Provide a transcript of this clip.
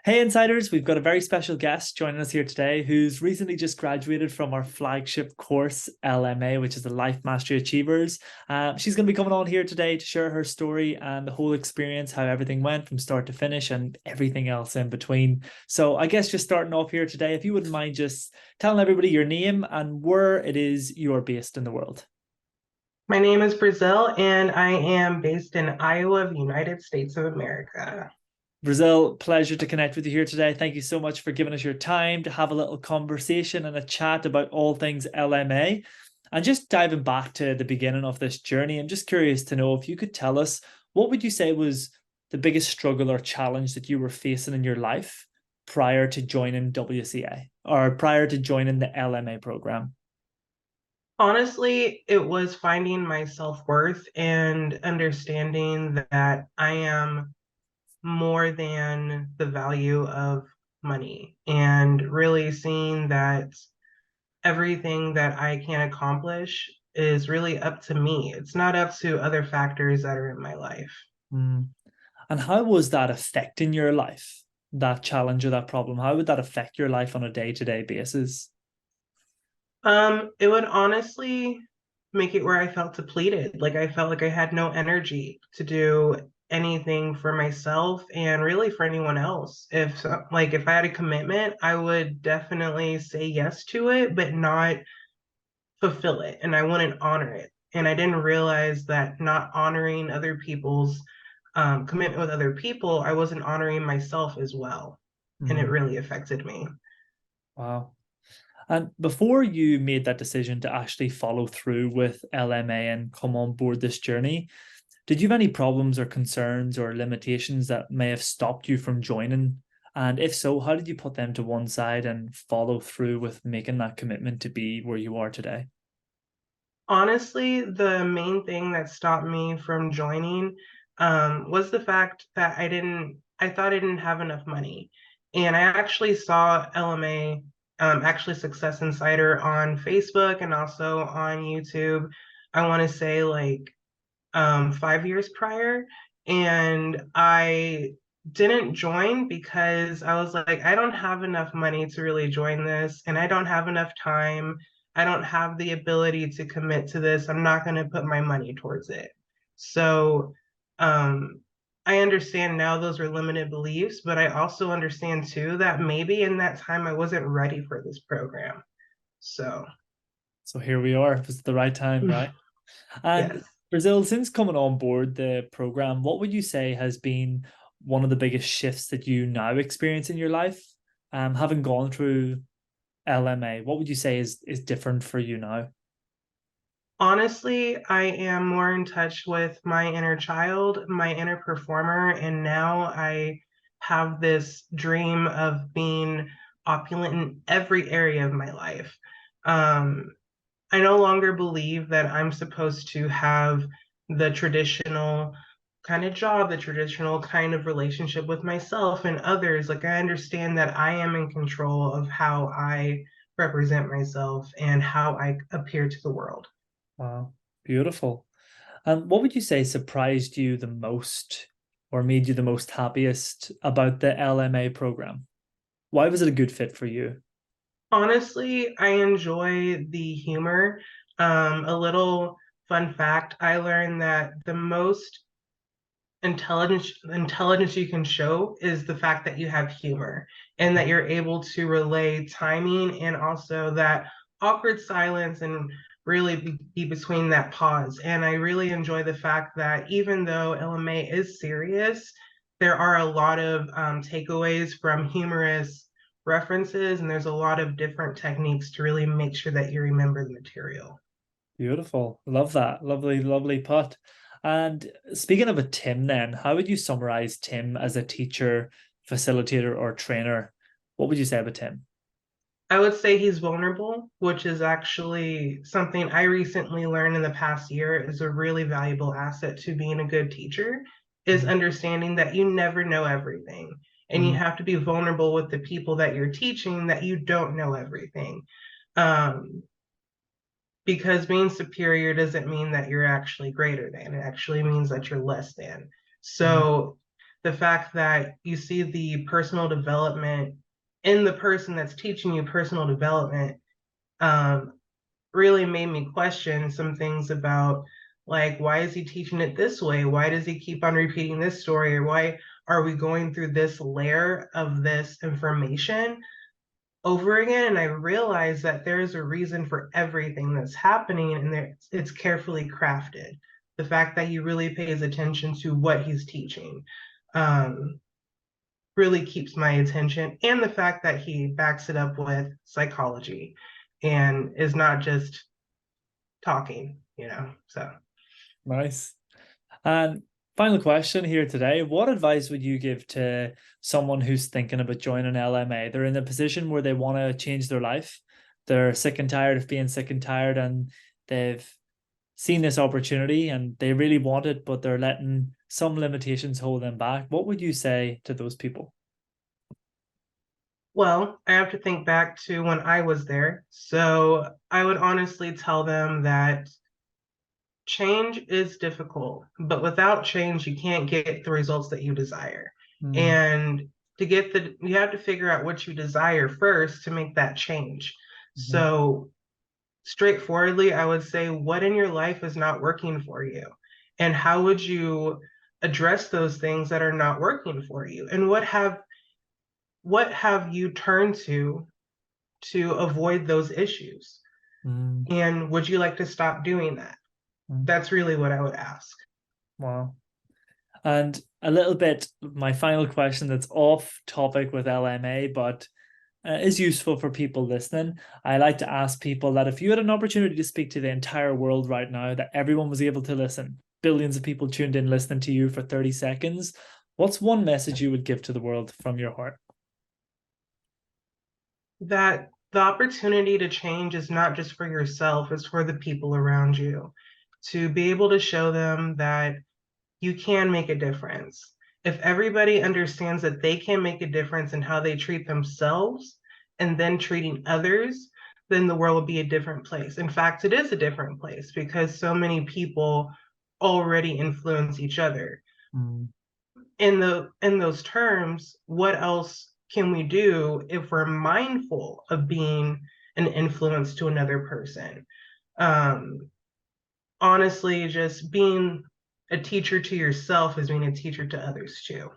Hey Insiders, we've got a very special guest joining us here today who's recently just graduated from our flagship course, LMA, which is the Life Mastery Achievers. She's going to be coming on here today to share her story and the whole experience, how everything went from start to finish and everything else in between. So I guess just starting off here today, if you wouldn't mind just telling everybody your name and where it is you're based in the world. My name is Brazil, and I am based in Iowa, the United States of America. Brazil, pleasure to connect with you here today. Thank you so much for giving us your time to have a little conversation and a chat about all things LMA. And just diving back to the beginning of this journey, I'm just curious to know if you could tell us what would you say was the biggest struggle or challenge that you were facing in your life prior to joining WCA or prior to joining the LMA program? Honestly, it was finding my self-worth and understanding that I am more than the value of money, and really seeing that everything that I can accomplish is really up to me. It's not up to other factors that are in my life. Mm. And how was that affecting your life? That challenge or that problem? How would that affect your life on a day-to-day basis? It would honestly make it where I felt depleted. Like I felt like I had no energy to do anything for myself and really for anyone else. If I had a commitment, I would definitely say yes to it, but not fulfill it, and I wouldn't honor it. And I didn't realize that not honoring other people's commitment with other people, I wasn't honoring myself as well. And it Mm. really affected me. Wow. And before you made that decision to actually follow through with LMA and come on board this journey, did you have any problems or concerns or limitations that may have stopped you from joining? And if so, how did you put them to one side and follow through with making that commitment to be where you are today? Honestly, the main thing that stopped me from joining was the fact that I thought I didn't have enough money. And I actually saw LMA, actually Success Insider on Facebook and also on YouTube. I want to say like 5 years prior. And I didn't join because I was like, I don't have enough money to really join this, and I don't have enough time. I don't have the ability to commit to this. I'm not going to put my money towards it. So um, I understand now those were limited beliefs, but I also understand too that maybe in that time I wasn't ready for this program. So, So here we are. It was the right time, right? And yes. Brazil, since coming on board the program, what would you say has been one of the biggest shifts that you now experience in your life? Having gone through LMA, what would you say is different for you now? Honestly, I am more in touch with my inner child, my inner performer, and now I have this dream of being opulent in every area of my life. Um, I no longer believe that I'm supposed to have the traditional kind of job, the traditional kind of relationship with myself and others. Like, I understand that I am in control of how I represent myself and how I appear to the world. Wow, beautiful. And what would you say surprised you the most or made you the most happiest about the LMA program? Why was it a good fit for you? Honestly, I enjoy the humor. A little fun fact, I learned that the most intelligence you can show is the fact that you have humor and that you're able to relay timing and also that awkward silence and really be between that pause. And I really enjoy the fact that even though LMA is serious, there are a lot of takeaways from humorous references, and there's a lot of different techniques to really make sure that you remember the material. Beautiful. Love that. Lovely, lovely put. And speaking of a Tim, then, how would you summarize Tim as a teacher, facilitator, or trainer? What would you say about Tim? I would say he's vulnerable, which is actually something I recently learned in the past year is a really valuable asset to being a good teacher, is Mm, understanding that you never know everything. And you mm, have to be vulnerable with the people that you're teaching that you don't know everything. Um, because being superior doesn't mean that you're actually greater than, it actually means that you're less than. mm. So the fact that you see the personal development in the person that's teaching you personal development um, really made me question some things about, like, why is he teaching it this way? Why does he keep on repeating this story? Or why are we going through this layer of this information over again? And I realized that there's a reason for everything that's happening, and it's carefully crafted. The fact that he really pays attention to what he's teaching um, really keeps my attention, and the fact that he backs it up with psychology and is not just talking, so. Nice. And final question here today. What advice would you give to someone who's thinking about joining LMA? They're in a position where they want to change their life. They're sick and tired of being sick and tired, and they've seen this opportunity and they really want it, but they're letting some limitations hold them back. What would you say to those people? Well, I have to think back to when I was there. So I would honestly tell them that change is difficult, but without change, you can't get the results that you desire. Mm, And you have to figure out what you desire first to make that change. mhm, So, straightforwardly, I would say, what in your life is not working for you? And how would you address those things that are not working for you? And what have you turned to avoid those issues? mm, And would you like to stop doing that? mm. That's really what I would ask. Wow. And a little bit, my final question that's off topic with LMA, but is useful for people listening. I like to ask people that if you had an opportunity to speak to the entire world right now, that everyone was able to listen, billions of people tuned in listening to you for 30 seconds, what's one message you would give to the world from your heart? That the opportunity to change is not just for yourself, it's for the people around you. To be able to show them that you can make a difference. If everybody understands that they can make a difference in how they treat themselves and then treating others, then the world will be a different place. In fact, it is a different place because so many people already influence each other. Mm, In those terms, what else can we do if we're mindful of being an influence to another person? Um, Honestly, just being a teacher to yourself is being a teacher to others too.